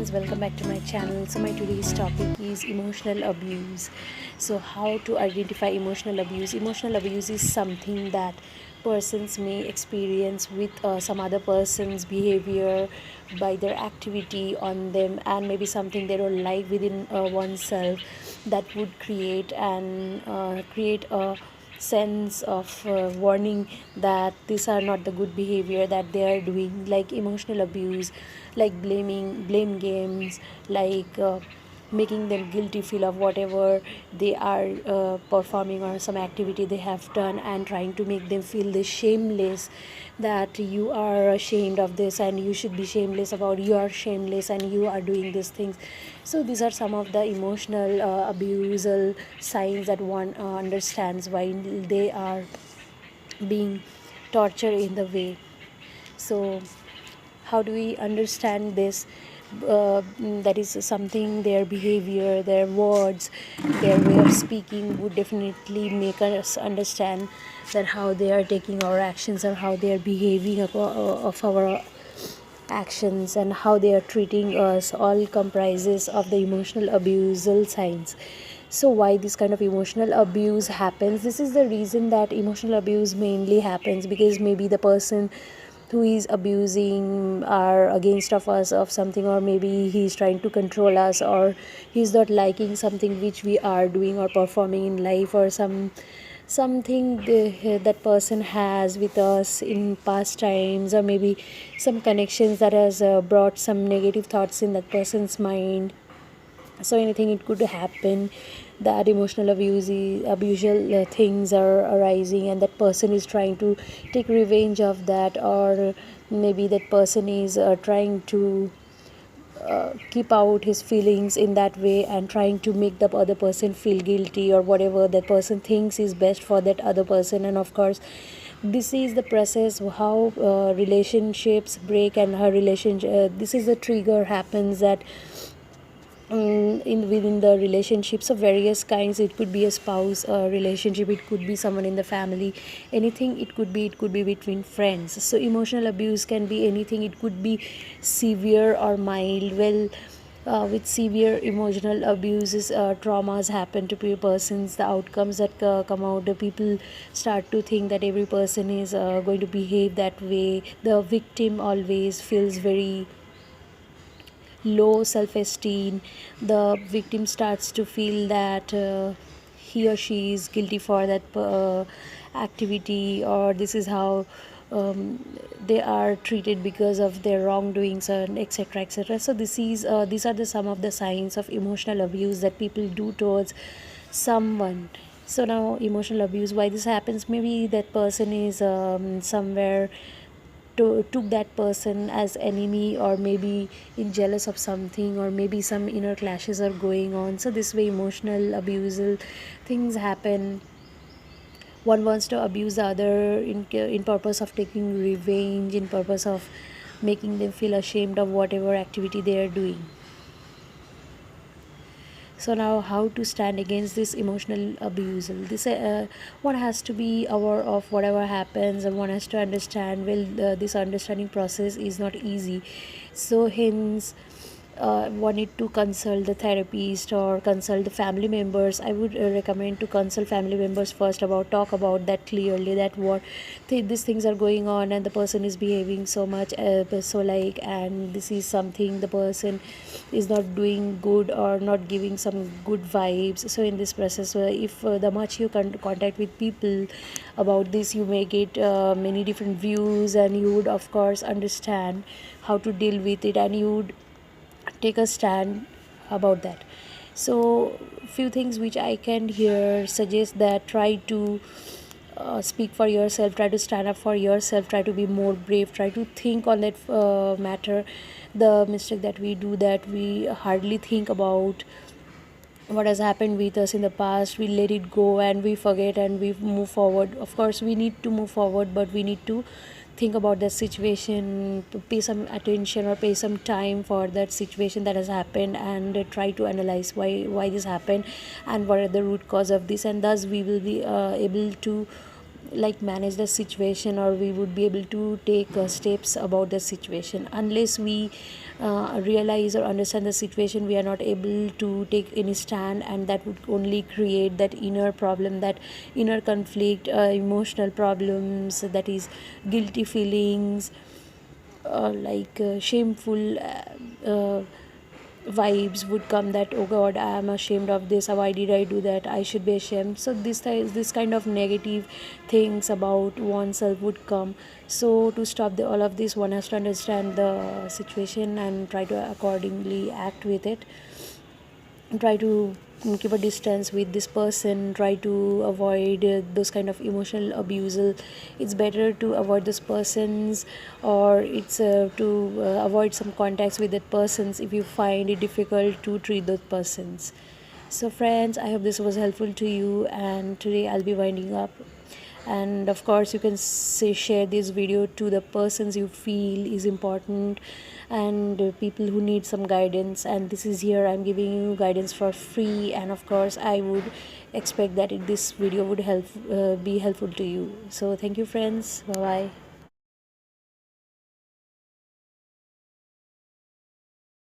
friends, welcome back to my channel. So my today's topic is emotional abuse. So how to identify emotional abuse? Emotional abuse is something that persons may experience with some other person's behavior, by their activity on them, and maybe something they don't like within oneself, that would create a sense of warning that these are not the good behavior that they are doing, like emotional abuse, like blame games, like making them guilty feel of whatever they are performing, or some activity they have done, and trying to make them feel this shameless, that you are ashamed of this and you should be shameless about, you are shameless and you are doing these things. So these are some of the emotional abusal signs that one understands while they are being tortured in the way. So how do we understand this? That is something, their behavior, their words, their way of speaking would definitely make us understand that how they are taking our actions, or how they are behaving of our actions, and how they are treating us, all comprises of the emotional abusal signs. So why this kind of emotional abuse happens? This is the reason that emotional abuse mainly happens, because maybe the person who is abusing are against of us of something, or maybe he's trying to control us, or he's not liking something which we are doing or performing in life, or something that person has with us in past times, or maybe some connections that has brought some negative thoughts in that person's mind. So anything it could happen, that emotional abusal things are arising, and that person is trying to take revenge of that, or maybe that person is trying to keep out his feelings in that way, and trying to make the other person feel guilty, or whatever that person thinks is best for that other person. And of course, this is the process how relationships break, and her relationship, this is the trigger happens, that in within the relationships of various kinds. It could be a spouse relationship, it could be someone in the family, anything it could be between friends. So emotional abuse can be anything, it could be severe or mild. Well, with severe emotional abuses, traumas happen to persons, the outcomes that come out, the people start to think that every person is going to behave that way. The victim always feels very low self esteem. The victim starts to feel that he or she is guilty for that activity, or this is how they are treated because of their wrongdoings, and etc etc. So these are the some of the signs of emotional abuse that people do towards someone. So now, emotional abuse, why this happens? Maybe that person is somewhere took that person as enemy, or maybe in jealous of something, or maybe some inner clashes are going on. So this way emotional abusal things happen. One wants to abuse the other in purpose of taking revenge, in purpose of making them feel ashamed of whatever activity they are doing. So now, how to stand against this emotional abusal? This one has to be aware of whatever happens, and one has to understand, well, this understanding process is not easy. So hence, one need to consult the therapist, or consult the family members. I would recommend to consult family members first, about talk about that clearly, that what these things are going on, and the person is behaving so much so like, and this is something the person is not doing good, or not giving some good vibes. So in this process, if the much you contact with people about this, you may get many different views, and you would of course understand how to deal with it, and you would take a stand about that. So few things which I can here suggest, that try to speak for yourself, try to stand up for yourself, try to be more brave, try to think on that matter. The mistake that we do, that we hardly think about what has happened with us in the past, we let it go and we forget, and we move forward. Of course we need to move forward, but we need to think about that situation, to pay some attention, or pay some time for that situation that has happened, and try to analyze why this happened, and what are the root cause of this, and thus we will be able to like manage the situation, or we would be able to take steps about the situation. Unless we realize or understand the situation, we are not able to take any stand, and that would only create that inner problem, that inner conflict, emotional problems, that is guilty feelings, shameful vibes would come, that oh god, I am ashamed of this, why did I do that, I should be ashamed. So this kind of negative things about oneself would come. So to stop all of this, one has to understand the situation and try to accordingly act with it. Try to keep a distance with this person, try to avoid those kind of emotional abuse. It's better to avoid those persons, or it's to avoid some contacts with that persons if you find it difficult to treat those persons. So friends, I hope this was helpful to you, and today I'll be winding up. And of course, you can say share this video to the persons you feel is important, and people who need some guidance. And this is here I'm giving you guidance for free, and of course I would expect that this video would help be helpful to you. So thank you friends, bye bye.